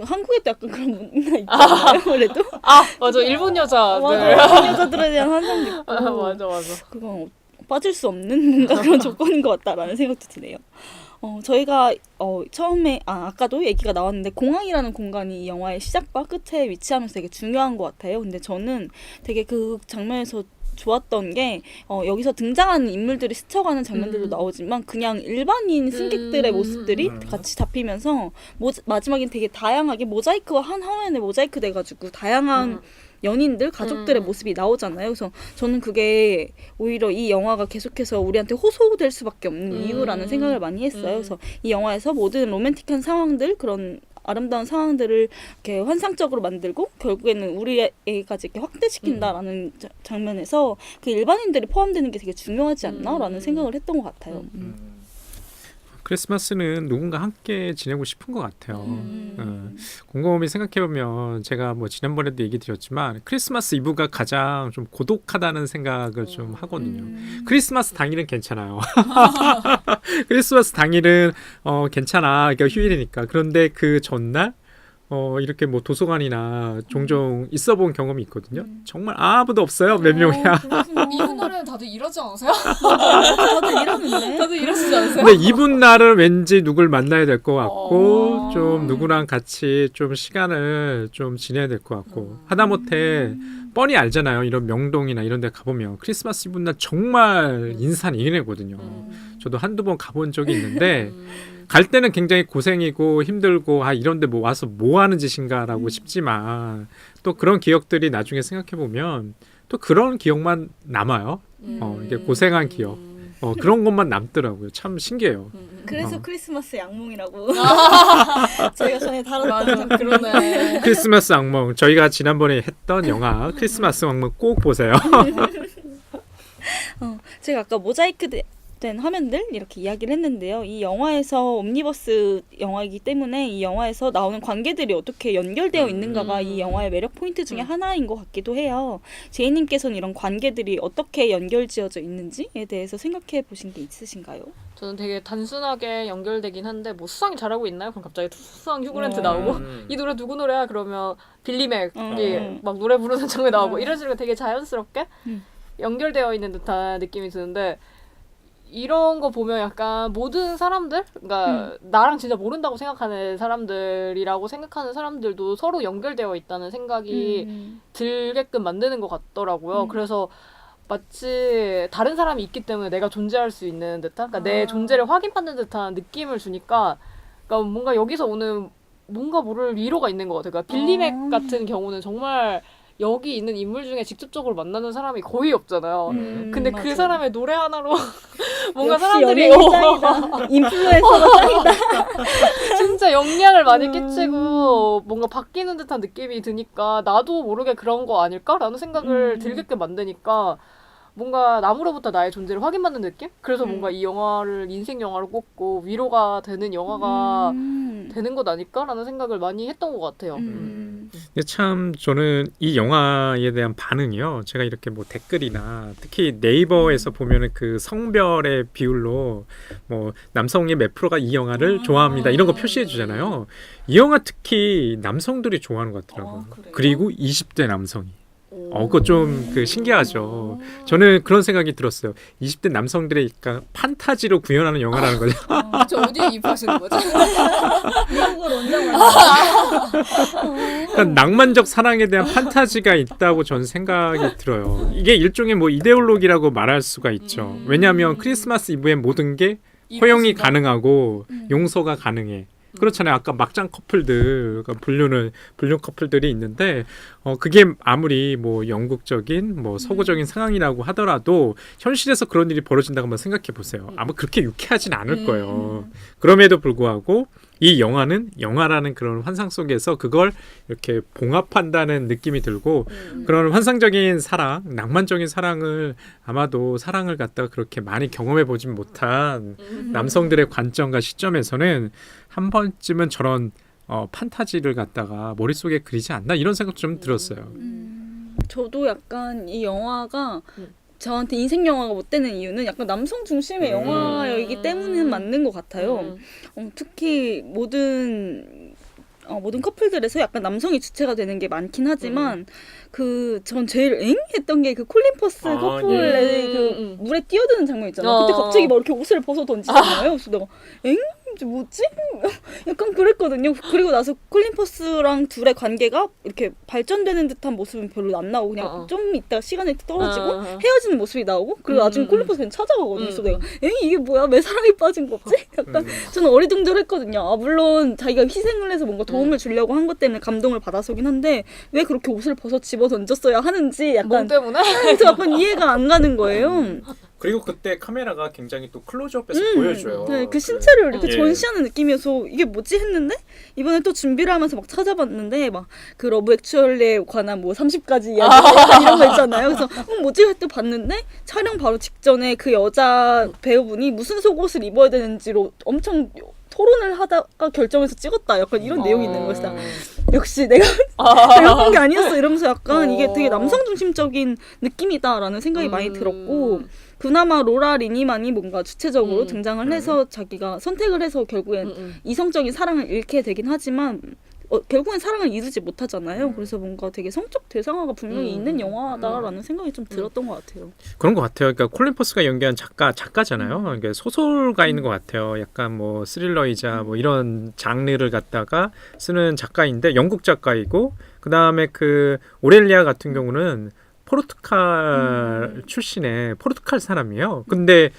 한국에도 약간 그런 문화 있잖아요. 그래도 맞아, 일본 여자들. 맞아. 여자들에 대한 환상도 있고 맞아. 그건 빠질 수 없는 뭔가 그런 조건인 것 같다라는 생각도 드네요. 저희가 처음에 아까도 얘기가 나왔는데 공항이라는 공간이 이 영화의 시작과 끝에 위치하면서 되게 중요한 것 같아요. 근데 저는 되게 그 장면에서 좋았던 게 여기서 등장하는 인물들이 스쳐가는 장면들도 나오지만 그냥 일반인 승객들의 모습들이 같이 잡히면서 마지막엔 되게 다양하게 모자이크와 한 화면에 모자이크 돼가지고 다양한 연인들, 가족들의 모습이 나오잖아요. 그래서 저는 그게 오히려 이 영화가 계속해서 우리한테 호소될 수밖에 없는 이유라는 생각을 많이 했어요. 그래서 이 영화에서 모든 로맨틱한 상황들, 그런 아름다운 상황들을 이렇게 환상적으로 만들고 결국에는 우리에게까지 이렇게 확대시킨다라는 장면에서 그 일반인들이 포함되는 게 되게 중요하지 않나라는 생각을 했던 것 같아요. 크리스마스는 누군가 함께 지내고 싶은 것 같아요. 곰곰이 생각해보면 제가 뭐 지난번에도 얘기 드렸지만 크리스마스 이브가 가장 좀 고독하다는 생각을 좀 하거든요. 크리스마스 당일은 괜찮아요. 크리스마스 당일은 괜찮아. 그러니까 휴일이니까. 그런데 그 전날 이렇게 뭐 도서관이나 종종 있어본 경험이 있거든요. 정말 아무도 없어요. 몇 명이야. 이분날에는 다들 일하지 않으세요? 다들 이러는데. 다들 일하시지 않으세요? 근데 이분 날은 왠지 누굴 만나야 될 것 같고 좀 누구랑 같이 좀 시간을 좀 지내야 될 것 같고 하다못해 뻔히 알잖아요. 이런 명동이나 이런 데 가보면 크리스마스 이브 날 정말 인산인해거든요. 저도 한두 번 가본 적이 있는데 갈 때는 굉장히 고생이고 힘들고 이런 데 뭐 와서 뭐 하는 짓인가라고 싶지만 또 그런 기억들이 나중에 생각해보면 또 그런 기억만 남아요. 이게 고생한 기억. 그런 것만 남더라고요. 참 신기해요. 그래서 크리스마스 양몽이라고 저희가 전에 다뤘던 그러네. 크리스마스 악몽. 저희가 지난번에 했던 영화 크리스마스 악몽 꼭 보세요. 제가 아까 모자이크 된 화면들 이렇게 이야기를 했는데요. 이 영화에서 옴니버스 영화이기 때문에 이 영화에서 나오는 관계들이 어떻게 연결되어 있는가가 이 영화의 매력 포인트 중에 하나인 것 같기도 해요. 제이님께서는 이런 관계들이 어떻게 연결지어져 있는지에 대해서 생각해 보신 게 있으신가요? 저는 되게 단순하게 연결되긴 한데 뭐 수상 잘하고 있나요? 그럼 갑자기 수상 휴그랜트 나오고 이 노래 누구 노래야? 그러면 빌리 맥이 막 노래 부르는 장면 나오고 이런 식으로 되게 자연스럽게 연결되어 있는 듯한 느낌이 드는데 이런 거 보면 약간 모든 사람들, 그러니까 나랑 진짜 모른다고 생각하는 사람들이라고 생각하는 사람들도 서로 연결되어 있다는 생각이 들게끔 만드는 것 같더라고요. 그래서 마치 다른 사람이 있기 때문에 내가 존재할 수 있는 듯한, 그러니까 내 존재를 확인받는 듯한 느낌을 주니까, 그러니까 뭔가 여기서 오는 뭔가 모를 위로가 있는 것 같아요. 그러니까 빌리맥 같은 경우는 정말 여기 있는 인물 중에 직접적으로 만나는 사람이 거의 없잖아요. 근데 맞아요. 그 사람의 노래 하나로 뭔가 역시 사람들이 연예인 짱이다. 인플루엔서가 짱이다. 진짜 영향을 많이 끼치고 뭔가 바뀌는 듯한 느낌이 드니까 나도 모르게 그런 거 아닐까라는 생각을 들게끔 만드니까 뭔가 남으로부터 나의 존재를 확인받는 느낌? 그래서 뭔가 이 영화를 인생 영화로 꼽고 위로가 되는 영화가 되는 것 아닐까라는 생각을 많이 했던 것 같아요. 근데 참 저는 이 영화에 대한 반응이요. 제가 이렇게 뭐 댓글이나 특히 네이버에서 보면은 그 성별의 비율로 뭐 남성의 몇 프로가 이 영화를 좋아합니다. 이런 거 표시해 주잖아요. 이 영화 특히 남성들이 좋아하는 것 같더라고요. 그리고 20대 남성이. 그거 좀 신기하죠. 저는 그런 생각이 들었어요. 20대 남성들의 그러니까 판타지로 구현하는 영화라는 거죠. 저 어디에 입하시는 거죠? 미국을 원정을 그러니까 낭만적 사랑에 대한 판타지가 있다고 전 생각이 들어요. 이게 일종의 뭐 이데올로기라고 말할 수가 있죠. 왜냐하면 크리스마스 이브의 모든 게 허용이 가능하고 용서가 가능해. 그렇잖아요. 아까 막장 커플들, 그러니까 불륜 커플들이 있는데, 그게 아무리 뭐 영국적인, 뭐 서구적인 상황이라고 하더라도 현실에서 그런 일이 벌어진다고 한번 생각해 보세요. 아마 그렇게 유쾌하진 않을 거예요. 그럼에도 불구하고 이 영화는 영화라는 그런 환상 속에서 그걸 이렇게 봉합한다는 느낌이 들고 그런 환상적인 사랑, 낭만적인 사랑을 아마도 사랑을 갖다가 그렇게 많이 경험해 보진 못한 남성들의 관점과 시점에서는 한 번쯤은 저런 판타지를 갖다가 머릿속에 그리지 않나 이런 생각 좀 들었어요. 저도 약간 이 영화가 저한테 인생 영화가 못 되는 이유는 약간 남성 중심의 영화이기 때문은 맞는 것 같아요. 특히 모든 커플들에서 약간 남성이 주체가 되는 게 많긴 하지만 전 제일 엥? 했던 게 그 콜린 퍼스 커플의 그 물에 뛰어드는 장면 있잖아요. 그때 갑자기 막 이렇게 옷을 벗어 던지잖아요. 그래서 내가 엥? 뭐지? 약간 그랬거든요. 그리고 나서 콜린 퍼스랑 둘의 관계가 이렇게 발전되는 듯한 모습은 별로 안 나오고 그냥 좀 있다가 시간이 떨어지고 헤어지는 모습이 나오고 그리고 나중에 콜린 퍼스 그냥 찾아가거든요. 그래서 내가 엥? 이게 뭐야? 왜 사랑에 빠진 거지? 약간 저는 어리둥절했거든요. 물론 자기가 희생을 해서 뭔가 도움을 주려고 한 것 때문에 감동을 받아서긴 한데 왜 그렇게 옷을 벗어 집어 던졌어야 하는지 약간 뭐 때문에? 저 약간 이해가 안 가는 거예요. 그리고 그때 카메라가 굉장히 또 클로즈업해서 보여줘요. 네, 그 신체를 이렇게 예. 전시하는 느낌이어서 이게 뭐지 했는데 이번에 또 준비를 하면서 막 찾아봤는데 막 그 러브 액츄얼리에 관한 뭐 30가지 이야기 이런 거 있잖아요. 그래서 뭐지 했때 봤는데 촬영 바로 직전에 그 여자 배우분이 무슨 속옷을 입어야 되는지로 엄청 토론을 하다가 결정해서 찍었다. 약간 이런 내용이 있는 거였어. 음. 역시 내가 배워본 게 아니었어 이러면서 약간 이게 되게 남성 중심적인 느낌이다라는 생각이 많이 들었고 그나마 로라 리니만이 뭔가 주체적으로 등장을 해서 자기가 선택을 해서 결국엔 이성적인 사랑을 잃게 되긴 하지만 결국엔 사랑을 이루지 못하잖아요. 그래서 뭔가 되게 성적 대상화가 분명히 있는 영화다라는 생각이 좀 들었던 것 같아요. 그런 것 같아요. 그러니까 콜린 퍼스가 연기한 작가잖아요. 그러니까 소설가인 것 같아요. 약간 뭐 스릴러이자 뭐 이런 장르를 갖다가 쓰는 작가인데 영국 작가이고 그 다음에 그 오렐리아 같은 경우는 포르투갈 출신의 포르투갈 사람이에요. 근데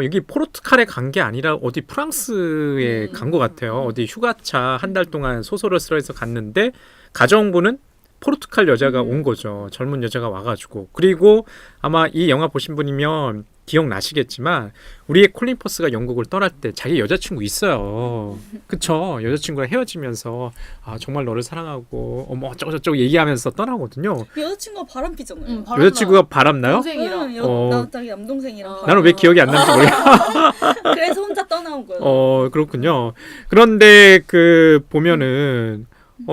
여기 포르투갈에 간 게 아니라 어디 프랑스에 간 것 같아요. 어디 휴가차 한 달 동안 소설을 쓰러 해서 갔는데 가정부는 포르투갈 여자가 온 거죠. 젊은 여자가 와가지고. 그리고 아마 이 영화 보신 분이면 기억나시겠지만 우리의 콜린 퍼스가 영국을 떠날 때 자기 여자친구 있어요. 그쵸? 여자친구랑 헤어지면서 아 정말 너를 사랑하고 뭐 어쩌고저쩌고 얘기하면서 떠나거든요. 여자친구가 바람피잖아요. 여자친구가 바람나요? 동생이랑. 자기 남동생이랑. 나는 왜 기억이 안 나는지 모르겠어. 그래서 혼자 떠나온 거예요. 그렇군요. 그런데 그 보면은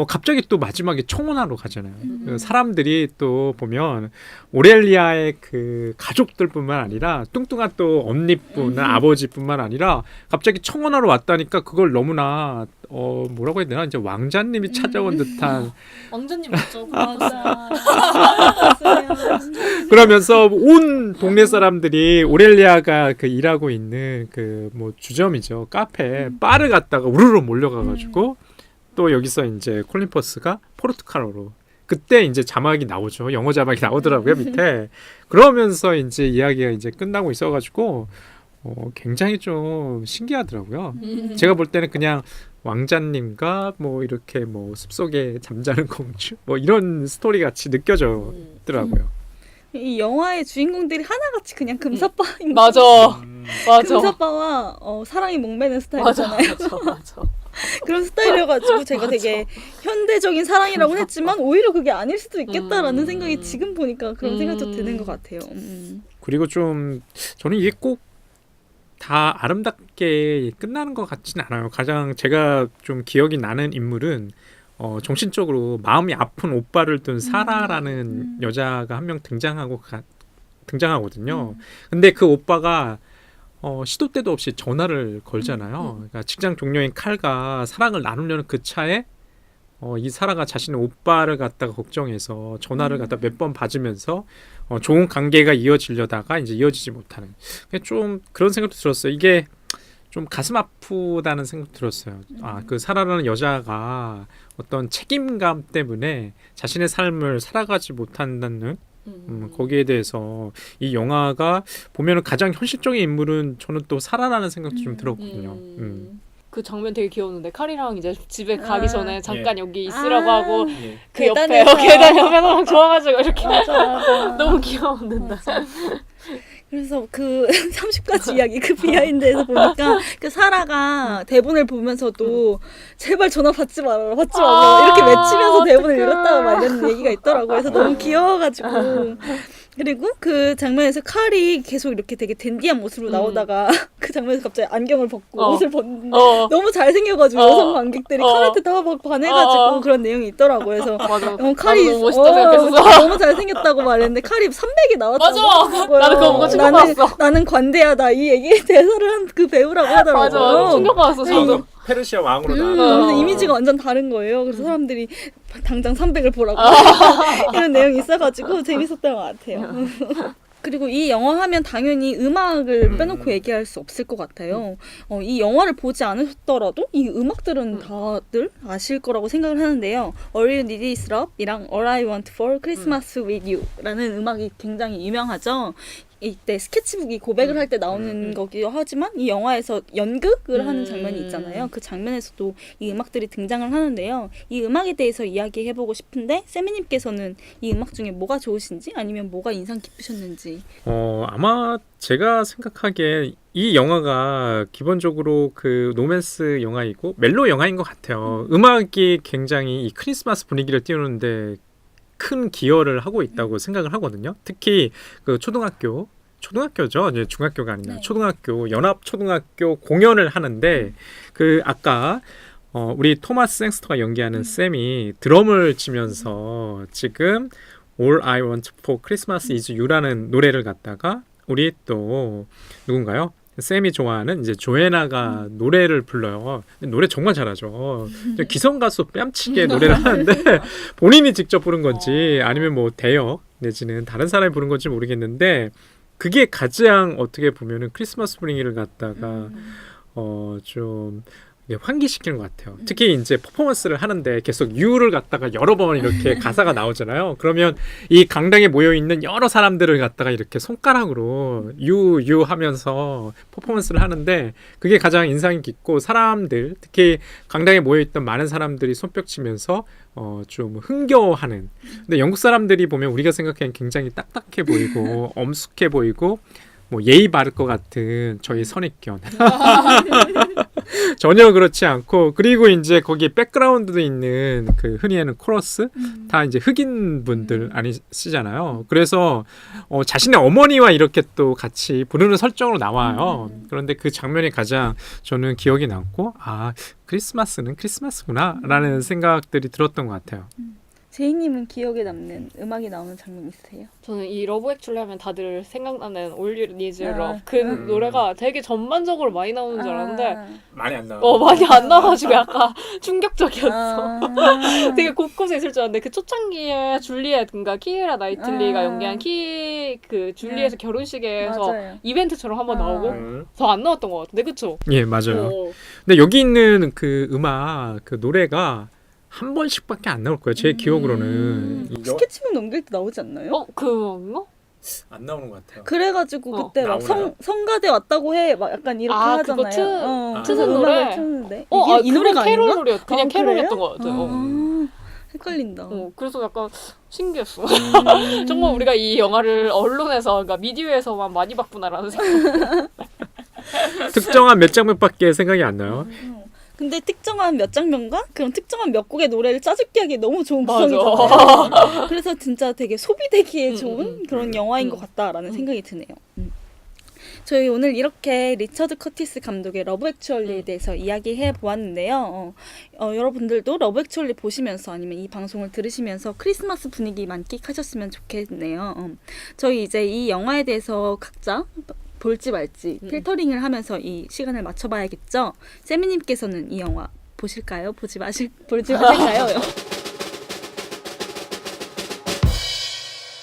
갑자기 또 마지막에 청혼하러 가잖아요. 그 사람들이 또 보면 오렐리아의 그 가족들뿐만 아니라 뚱뚱한 또 언니뿐, 아버지뿐만 아니라 갑자기 청혼하러 왔다니까 그걸 너무나 뭐라고 해야 되나 이제 왕자님이 찾아온 듯한 왕자님 맞죠? 맞아. 그러면서 온 동네 사람들이 오렐리아가 그 일하고 있는 그 뭐 주점이죠 카페 바를 갔다가 우르르 몰려가가지고 또 여기서 이제 콜린 퍼스가 포르투갈어로 그때 이제 자막이 나오죠. 영어 자막이 나오더라고요 밑에. 그러면서 이제 이야기가 이제 끝나고 있어가지고 굉장히 좀 신기하더라고요. 제가 볼 때는 그냥 왕자님과 뭐 이렇게 뭐 숲속에 잠자는 공주 뭐 이런 스토리 같이 느껴졌더라고요. 이 영화의 주인공들이 하나같이 그냥 금사빠인 맞아. 맞아. 금사빠와 사랑이 목매는 스타일이잖아요. 맞아. 그런 스타일이어가지고 제가 되게 현대적인 사랑이라고 했지만 오히려 그게 아닐 수도 있겠다라는 생각이 지금 보니까 그런 생각도 드는 것 같아요. 그리고 좀 저는 이게 꼭 다 아름답게 끝나는 것 같지는 않아요. 가장 제가 좀 기억이 나는 인물은 정신적으로 마음이 아픈 오빠를 둔 사라라는 여자가 한 명 등장하거든요. 근데 그 오빠가 시도 때도 없이 전화를 걸잖아요. 그러니까 직장 동료인 칼과 사랑을 나누려는 그 차에 이 사라가 자신의 오빠를 갖다가 걱정해서 전화를 갖다 몇 번 받으면서 좋은 관계가 이어지려다가 이제 이어지지 못하는 좀 그런 생각도 들었어요. 이게 좀 가슴 아프다는 생각 들었어요. 그 사라라는 여자가 어떤 책임감 때문에 자신의 삶을 살아가지 못한다는 거기에 대해서 이 영화가 보면은 가장 현실적인 인물은 저는 또 사라라는 생각도 좀 들었거든요. 그 장면 되게 귀여웠는데 칼이랑 이제 집에 가기 전에 잠깐 여기 있으라고 아. 하고 예. 그 옆에 계단에서. 계단 옆에서 막 좋아가지고 이렇게 맞아. 너무 귀여웠는데. 그래서 그 30가지 이야기 그 비하인드에서 보니까 그 사라가 대본을 보면서도 제발 전화 받지 말아라 이렇게 외치면서 대본을 읽었다가 막 이런 얘기가 있더라고요. 그래서 너무 귀여워가지고 그리고 그 장면에서 칼이 계속 이렇게 되게 댄디한 모습으로 나오다가 그 장면에서 갑자기 안경을 벗고 옷을 벗는데 너무 잘생겨가지고 여성 관객들이 칼한테 다 막 반해가지고 그런 내용이 있더라고요. 그래서 맞아. 칼이 너무 멋있다 생각했어. 너무 잘생겼다고 말했는데 칼이 300이 나왔다고 맞아. 하더라고요. 나도 그거 보고 충격받았어. 나는 관대하다 이 얘기 대사를 한 그 배우라고 하더라고요. 맞아. 충격받았어 저도. 페르시아 왕으로 그래서 이미지가 완전 다른 거예요. 그래서 사람들이 당장 300을 보라고 이런 내용이 있어가지고 재밌었던 것 같아요. 그리고 이 영화 하면 당연히 음악을 빼놓고 얘기할 수 없을 것 같아요. 이 영화를 보지 않으셨더라도 이 음악들은 다들 아실 거라고 생각을 하는데요. All You Need Is Love이랑 All I Want For Christmas With You라는 음악이 굉장히 유명하죠. 이때 스케치북이 고백을 할 때 나오는 거기도 하지만 이 영화에서 연극을 하는 장면이 있잖아요. 그 장면에서도 이 음악들이 등장을 하는데요. 이 음악에 대해서 이야기해보고 싶은데 세미님께서는 이 음악 중에 뭐가 좋으신지 아니면 뭐가 인상 깊으셨는지. 아마 제가 생각하기에 이 영화가 기본적으로 그 로맨스 영화이고 멜로 영화인 것 같아요. 음악이 굉장히 이 크리스마스 분위기를 띄우는데 큰 기여를 하고 있다고 생각을 하거든요. 특히 그 초등학교죠. 이제 중학교가 아니라 네. 초등학교 연합 초등학교 공연을 하는데 그 아까 우리 토마스 생스터가 연기하는 쌤이 드럼을 치면서 지금 All I Want for Christmas is You라는 노래를 갖다가 우리 또 누군가요? 쌤이 좋아하는 이제 조애나가 노래를 불러요. 노래 정말 잘하죠. 기성 가수 뺨치게 노래를 하는데 본인이 직접 부른 건지 아니면 뭐 대역 내지는 다른 사람이 부른 건지 모르겠는데 그게 가장 어떻게 보면은 크리스마스 분위기를 갖다가 좀 환기시키는 것 같아요. 특히 이제 퍼포먼스를 하는데 계속 유를 갖다가 여러 번 이렇게 가사가 나오잖아요. 그러면 이 강당에 모여 있는 여러 사람들을 갖다가 이렇게 손가락으로 유 하면서 퍼포먼스를 하는데 그게 가장 인상이 깊고 사람들 특히 강당에 모여 있던 많은 사람들이 손뼉치면서 좀 흥겨워하는. 근데 영국 사람들이 보면 우리가 생각하기엔 굉장히 딱딱해 보이고 엄숙해 보이고 뭐 예의 바를 것 같은 저희 선입견 전혀 그렇지 않고 그리고 이제 거기 백그라운드도 있는 그 흔히 하는 코러스 다 이제 흑인 분들 아니시잖아요. 그래서 자신의 어머니와 이렇게 또 같이 부르는 설정으로 나와요. 그런데 그 장면이 가장 저는 기억이 남고 아 크리스마스는 크리스마스구나 라는 생각들이 들었던 것 같아요. 제이님은 기억에 남는 음악이 나오는 장면 있으세요? 저는 이 러브 액츄얼리 하면 다들 생각나는 All You Need Is 아, Love 그 노래가 되게 전반적으로 많이 나오는 줄 알았는데 많이 안 나와. 많이 안 나와가지고 약간 충격적이었어. 아. 되게 곳곳에 있을 줄 알았는데 그 초창기에 줄리엣인가 키이라 나이틀리가 아. 연기한 그 줄리엣의 결혼식에서 맞아요. 이벤트처럼 한번 아. 나오고 더 안 나왔던 것 같은데 그쵸? 예 맞아요. 근데 여기 있는 그 음악 그 노래가 한 번씩밖에 안 나올 거예요. 제 기억으로는 스케치북 넘길 때 나오지 않나요? 그건가? 안 나오는 것 같아요. 그래가지고 그때 막 나오나요? 성가대 왔다고 해 막 약간 이렇게 아, 하잖아요. 그거 그래서 트는 음악을 노래? 트는데 이 이 노래가 캐롤 아닌가? 노래 그냥 아, 캐롤이었던 그래요? 것 같아. 헷갈린다. 그래서 약간 신기했어. 정말 우리가 이 영화를 언론에서, 그러니까 미디어에서만 많이 봤구나라는 생각. 특정한 몇 장면밖에 생각이 안 나요. 근데 특정한 몇 장면과 그런 특정한 몇 곡의 노래를 짜집기 하기에 너무 좋은 맞아. 구성이잖아요. 그래서 진짜 되게 소비되기에 좋은 그런 영화인 것 같다라는 생각이 드네요. 저희 오늘 이렇게 리처드 커티스 감독의 러브 액츄얼리에 대해서 이야기해 보았는데요. 여러분들도 러브 액츄얼리 보시면서 아니면 이 방송을 들으시면서 크리스마스 분위기 만끽하셨으면 좋겠네요. 저희 이제 이 영화에 대해서 각자 볼지 말지 필터링을 하면서 이 시간을 맞춰봐야겠죠. 세미님께서는 이 영화 보실까요? 볼지 마실까요?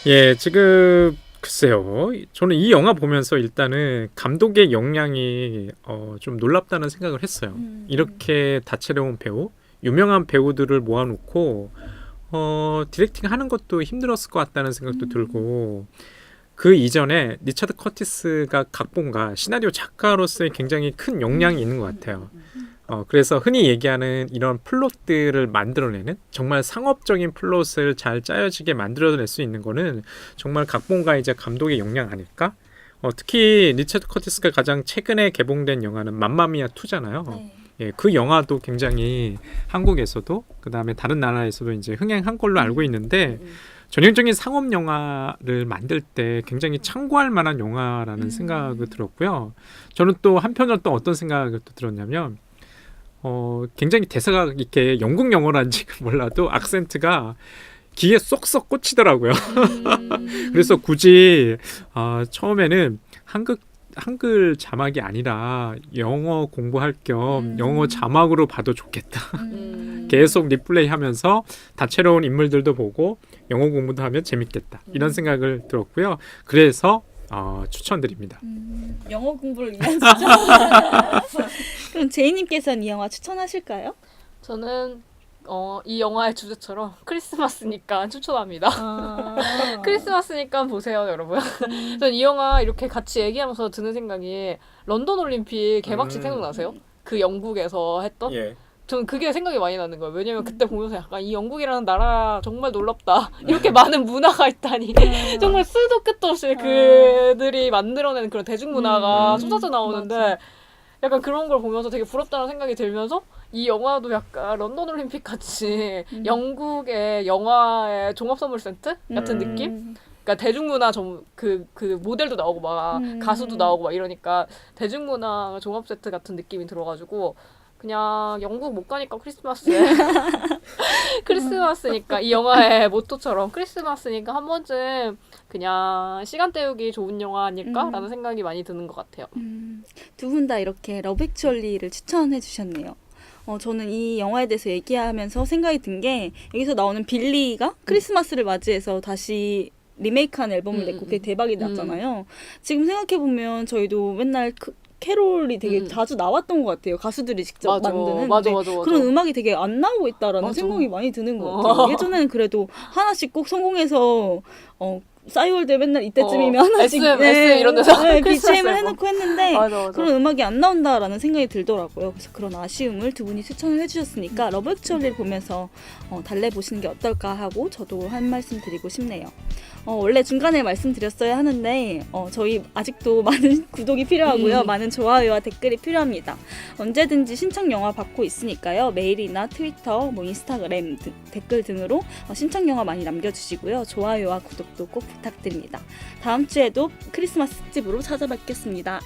예, 지금 글쎄요. 저는 이 영화 보면서 일단은 감독의 역량이 좀 놀랍다는 생각을 했어요. 이렇게 다채로운 배우, 유명한 배우들을 모아놓고 디렉팅 하는 것도 힘들었을 것 같다는 생각도 들고 그 이전에 리처드 커티스가 각본가, 시나리오 작가로서의 굉장히 큰 역량이 있는 것 같아요. 그래서 흔히 얘기하는 이런 플롯들을 만들어내는 정말 상업적인 플롯을 잘 짜여지게 만들어낼 수 있는 거는 정말 각본가이자 감독의 역량 아닐까? 특히 리처드 커티스가 가장 최근에 개봉된 영화는 맘마미아 2잖아요. 네. 예, 그 영화도 굉장히 한국에서도 그 다음에 다른 나라에서도 이제 흥행한 걸로 알고 있는데 전형적인 상업 영화를 만들 때 굉장히 참고할 만한 영화라는 생각이 들었고요. 저는 또 한편으로 또 어떤 생각을 또 들었냐면 굉장히 대사가 이렇게 영국 영어라는지 몰라도 악센트가 귀에 쏙쏙 꽂히더라고요. 그래서 굳이 처음에는 한글 자막이 아니라 영어 공부할 겸 영어 자막으로 봐도 좋겠다. 계속 리플레이 하면서 다채로운 인물들도 보고 영어 공부도 하면 재밌겠다. 이런 생각을 들었고요. 그래서 추천드립니다. 영어 공부를 위한 추천. 그럼 제이님께서는 이 영화 추천하실까요? 저는 이 영화의 주제처럼 크리스마스니까 추천합니다. 크리스마스니까 보세요, 여러분. 전 이 영화 이렇게 같이 얘기하면서 드는 생각이 런던 올림픽 개막식 생각나세요? 그 영국에서 했던? 예. 저는 그게 생각이 많이 나는 거예요. 왜냐면 그때 보면서 약간 이 영국이라는 나라 정말 놀랍다. 이렇게 많은 문화가 있다니. 정말 수도 끝도 없이 그들이 만들어낸 그런 대중문화가 쏟아져 나오는데 맞아. 약간 그런 걸 보면서 되게 부럽다는 생각이 들면서 이 영화도 약간 런던 올림픽 같이 영국의 영화의 종합 선물 세트 같은 느낌? 그러니까 대중문화 그 모델도 나오고 막 가수도 나오고 막 이러니까 대중문화 종합 세트 같은 느낌이 들어가지고 그냥 영국 못 가니까 크리스마스에 크리스마스니까 이 영화의 모토처럼 크리스마스니까 한 번쯤 그냥 시간 때우기 좋은 영화 아닐까라는 생각이 많이 드는 것 같아요. 두 분 다 이렇게 러브 액츄얼리를 추천해 주셨네요. 저는 이 영화에 대해서 얘기하면서 생각이 든 게 여기서 나오는 빌리가 크리스마스를 맞이해서 다시 리메이크한 앨범을 냈고 그게 대박이 났잖아요. 지금 생각해보면 저희도 맨날 캐롤이 되게 자주 나왔던 것 같아요. 가수들이 직접 만드는. 맞아. 그런 음악이 되게 안 나오고 있다라는 맞아. 생각이 많이 드는 것 같아요. 예전에는 그래도 하나씩 꼭 성공해서 싸이월드 맨날 이때쯤이면 하나씩 SM 이런 데서 크리스마스 BGM을 앨범. 해놓고 했는데 맞아. 그런 음악이 안 나온다라는 생각이 들더라고요. 그래서 그런 아쉬움을 두 분이 추천을 해주셨으니까 러브 액츄얼리를 보면서 달래보시는 게 어떨까 하고 저도 한 말씀 드리고 싶네요. 원래 중간에 말씀드렸어야 하는데 저희 아직도 많은 구독이 필요하고요. 많은 좋아요와 댓글이 필요합니다. 언제든지 신청 영화 받고 있으니까요. 메일이나 트위터, 인스타그램 댓글 등으로 신청 영화 많이 남겨주시고요. 좋아요와 구독도 꼭 부탁드립니다. 다음 주에도 크리스마스 특집으로 찾아뵙겠습니다.